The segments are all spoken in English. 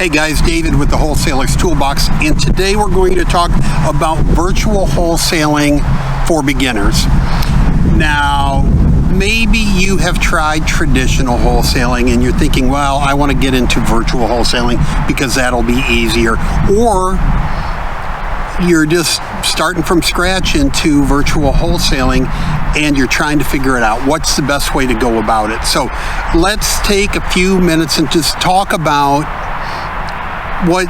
Hey guys, David with the Wholesalers Toolbox, and today we're going to talk about virtual wholesaling for beginners. Now, maybe you have tried traditional wholesaling and you're thinking, well, I want to get into virtual wholesaling because that'll be easier. Or you're just starting from scratch into virtual wholesaling and you're trying to figure it out. What's the best way to go about it? So let's take a few minutes and just talk about what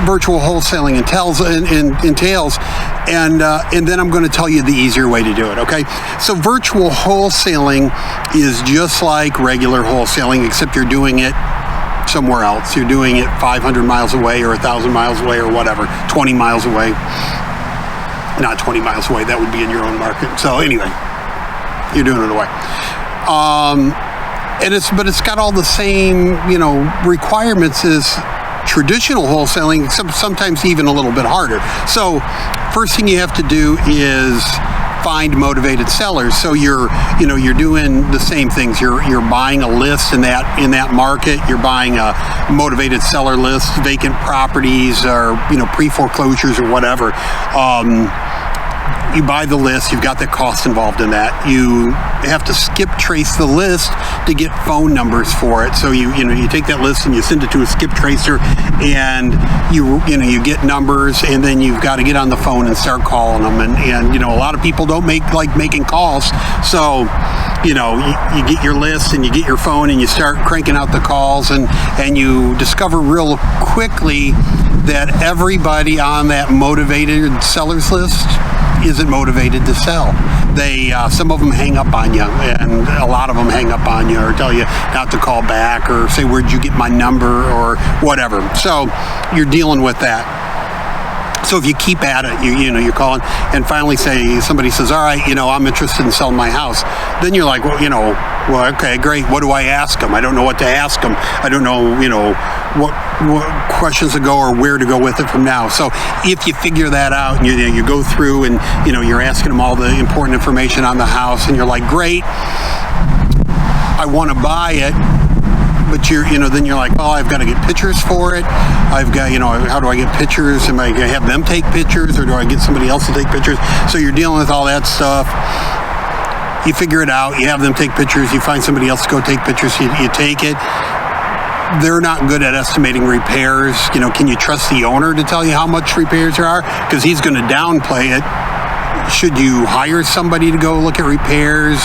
virtual wholesaling entails, and then I'm going to tell you the easier way to do it, okay? So virtual wholesaling is just like regular wholesaling, except you're doing it somewhere else. You're doing it 500 miles away or 1,000 miles away or whatever, 20 miles away. Not 20 miles away, that would be in your own market. So anyway, you're doing it away. But it's got all the same, requirements as traditional wholesaling, except sometimes even a little bit harder. So first thing you have to do is find motivated sellers. So you're doing the same things. You're buying a list in that market. You're buying a motivated seller list, vacant properties, or pre-foreclosures or whatever. You buy the list, you've got the cost involved in that. You have to skip trace the list to get phone numbers for it. So you take that list and you send it to a skip tracer, and you get numbers, and then you've got to get on the phone and start calling them. And a lot of people don't like making calls. So you get your list and you get your phone and you start cranking out the calls, and you discover real quickly that everybody on that motivated sellers list isn't motivated to sell. Some of them hang up on you, and a lot of them hang up on you or tell you not to call back or say, where'd you get my number or whatever. So you're dealing with that. So if you keep at it, you're calling, and finally somebody says, all right, I'm interested in selling my house. Then you're like, well, okay, great. What do I ask them? I don't know what to ask them. I don't know, what questions to go or where to go with it from now. So if you figure that out and you go through and, you're asking them all the important information on the house, and you're like, great, I want to buy it. But then you're like, well, I've got to get pictures for it. I've got, how do I get pictures? Am I going to have them take pictures, or do I get somebody else to take pictures? So you're dealing with all that stuff. You figure it out. You have them take pictures. You find somebody else to go take pictures. You take it. They're not good at estimating repairs. Can you trust the owner to tell you how much repairs there are? Because he's going to downplay it. Should you hire somebody to go look at repairs?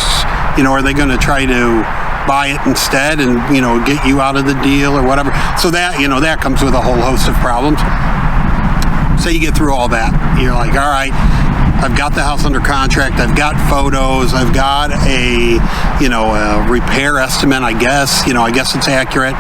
Are they going to try to buy it instead and get you out of the deal or whatever? So that that comes with a whole host of problems. So you get through all that, you're like, all right, I've got the house under contract, I've got photos, I've got a repair estimate, I guess it's accurate,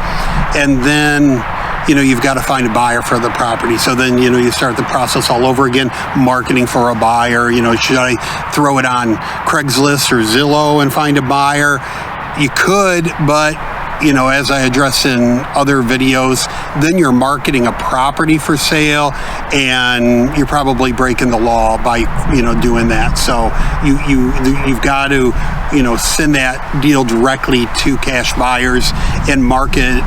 and then you've got to find a buyer for the property. So then, you start the process all over again, marketing for a buyer. Should I throw it on Craigslist or Zillow and find a buyer? You could, but as I address in other videos, then you're marketing a property for sale, and you're probably breaking the law by doing that. So you've got to send that deal directly to cash buyers and market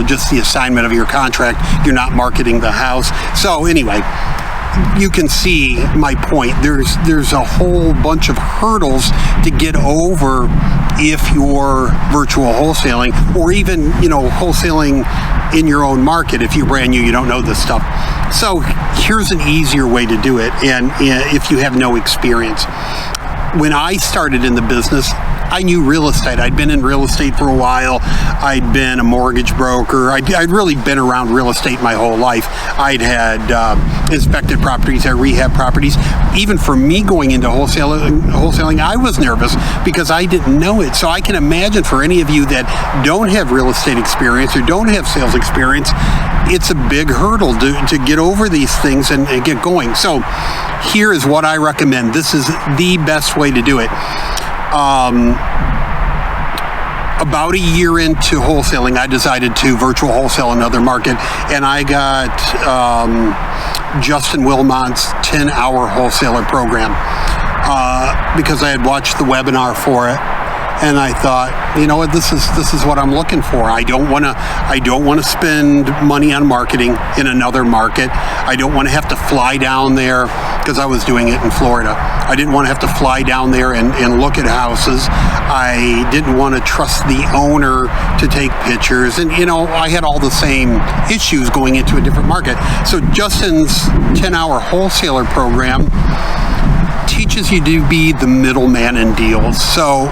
just the assignment of your contract. You're not marketing the house. So anyway, you can see my point. There's a whole bunch of hurdles to get over if you're virtual wholesaling, or even wholesaling in your own market. If you're brand new, you don't know this stuff. So here's an easier way to do it, and if you have no experience. When I started in the business, I knew real estate. I'd been in real estate for a while. I'd been a mortgage broker. I'd really been around real estate my whole life. I'd had inspected properties, had rehab properties. Even for me going into wholesaling, I was nervous because I didn't know it. So I can imagine for any of you that don't have real estate experience or don't have sales experience, it's a big hurdle to get over these things and get going. So here is what I recommend. This is the best way to do it. About a year into wholesaling, I decided to virtual wholesale another market, and I got Justin Wilmot's 10-hour wholesaler program because I had watched the webinar for it. And I thought, you know what, this is what I'm looking for. I don't want to spend money on marketing in another market. I don't want to have to fly down there, because I was doing it in Florida. I didn't want to have to fly down there and look at houses. I didn't want to trust the owner to take pictures. And, I had all the same issues going into a different market. So Justin's 10-hour wholesaler program teaches you to be the middleman in deals. So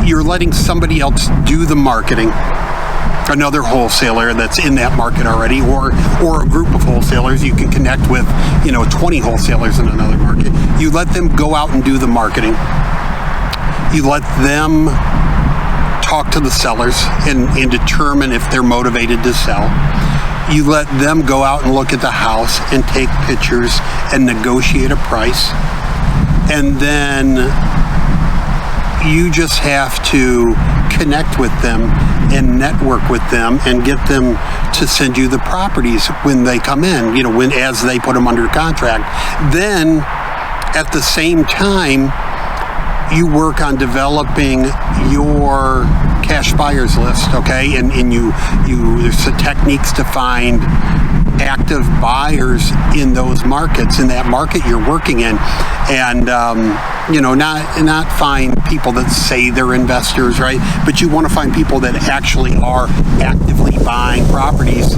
you're letting somebody else do the marketing, another wholesaler that's in that market already, or a group of wholesalers. You can connect with 20 wholesalers in another market. You let them go out and do the marketing. You let them talk to the sellers and determine if they're motivated to sell. You let them go out and look at the house and take pictures and negotiate a price. And then you just have to connect with them and network with them and get them to send you the properties when they come in, as they put them under contract. Then at the same time, you work on developing your cash buyers list, okay? And there's some techniques to find active buyers in those markets, in that market you're working in, and not find people that say they're investors, right? But you want to find people that actually are actively buying properties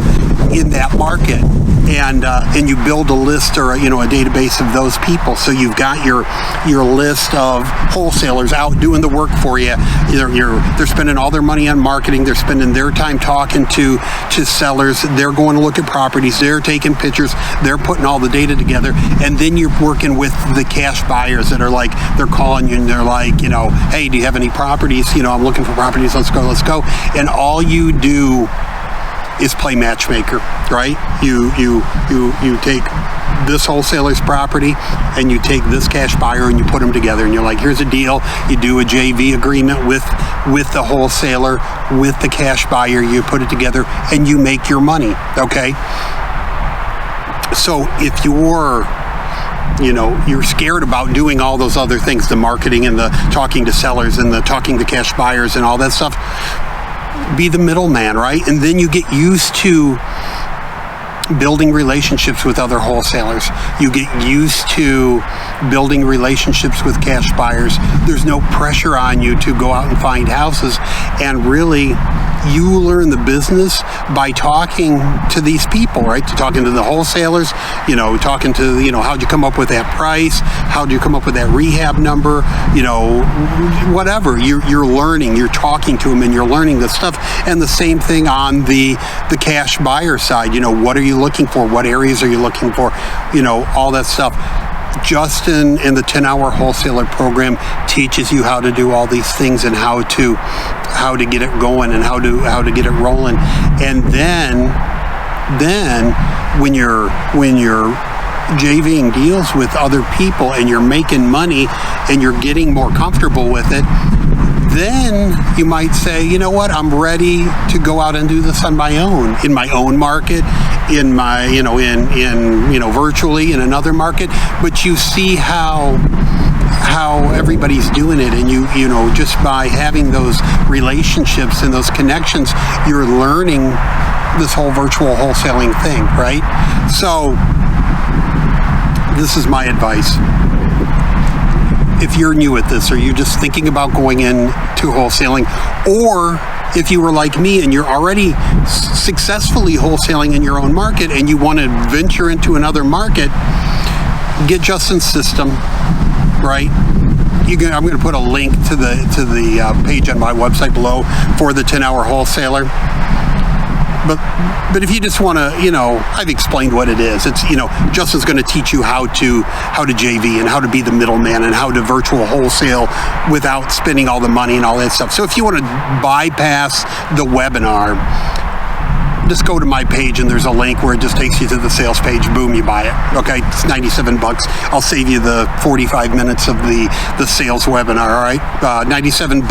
in that market, and you build a list or a database of those people. So you've got your list of wholesalers out doing the work for you. They're spending all their money on marketing. They're spending their time talking to sellers. They're going to look at properties. They're taking pictures. They're putting all the data together. And then you're working with the cash buyers that are like, they're calling you and they're like, hey, do you have any properties? I'm looking for properties. Let's go. And all you do is play matchmaker, right? You take this wholesaler's property and you take this cash buyer and you put them together, and you're like, here's a deal. You do a JV agreement with the wholesaler, with the cash buyer. You put it together and you make your money, okay? So if you're scared about doing all those other things, the marketing and the talking to sellers and the talking to cash buyers and all that stuff, be the middleman, right? And then you get used to building relationships with other wholesalers. You get used to building relationships with cash buyers. There's no pressure on you to go out and find houses, and really you learn the business by talking to these people, right? To talking to the wholesalers, talking to, how'd you come up with that price? How'd you come up with that rehab number? Whatever. You're learning, you're talking to them and you're learning the stuff. And the same thing on the cash buyer side. What are you looking for? What areas are you looking for? All that stuff. Justin in the 10-hour wholesaler program teaches you how to do all these things and how to get it going and how to get it rolling. And then when you're JVing deals with other people and you're making money and you're getting more comfortable with it, then you might say, you know what, I'm ready to go out and do this on my own, in my own market, in my, virtually in another market. But you see how everybody's doing it, and you just by having those relationships and those connections, you're learning this whole virtual wholesaling thing, right? So this is my advice. If you're new at this, or you're just thinking about going into wholesaling, or if you were like me and you're already successfully wholesaling in your own market and you want to venture into another market, get Justin's system, right? I'm going to put a link to the page on my website below for the 10-hour wholesaler. But if you just want to, I've explained what it is. It's, Justin's going to teach you how to JV and how to be the middleman and how to virtual wholesale without spending all the money and all that stuff. So if you want to bypass the webinar, just go to my page and there's a link where it just takes you to the sales page. Boom, you buy it. Okay, it's $97. I'll save you the 45 minutes of the sales webinar. All right, $97.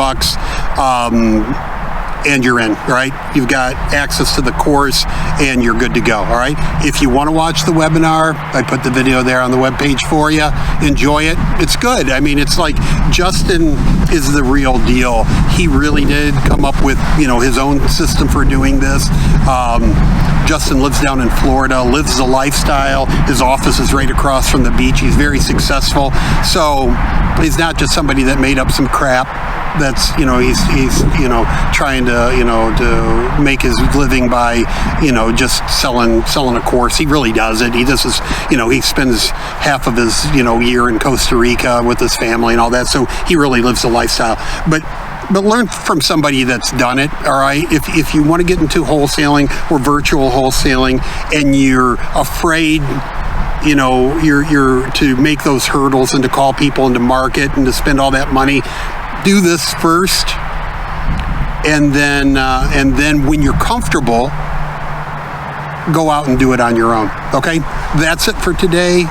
and you're in, right? You've got access to the course and you're good to go, all right? If you want to watch the webinar, I put the video there on the webpage for you. Enjoy it. It's good. I mean, it's like Justin is the real deal. He really did come up with, his own system for doing this. Justin lives down in Florida, lives the lifestyle. His office is right across from the beach. He's very successful. So he's not just somebody that made up some crap. That's, he's trying to make his living by, just selling a course. He really does it. He just is, he spends half of his, year in Costa Rica with his family and all that. So he really lives the lifestyle. But learn from somebody that's done it, all right? If you want to get into wholesaling or virtual wholesaling and you're afraid, you're to make those hurdles and to call people and to market and to spend all that money, do this first, and then when you're comfortable, go out and do it on your own. Okay, that's it for today.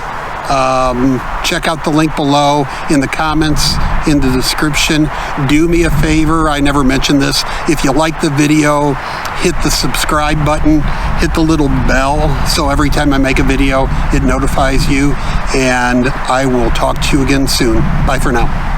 Check out the link below in the comments, in the description. Do me a favor, I never mentioned this. If you like the video, hit the subscribe button, hit the little bell, so every time I make a video, it notifies you, and I will talk to you again soon. Bye for now.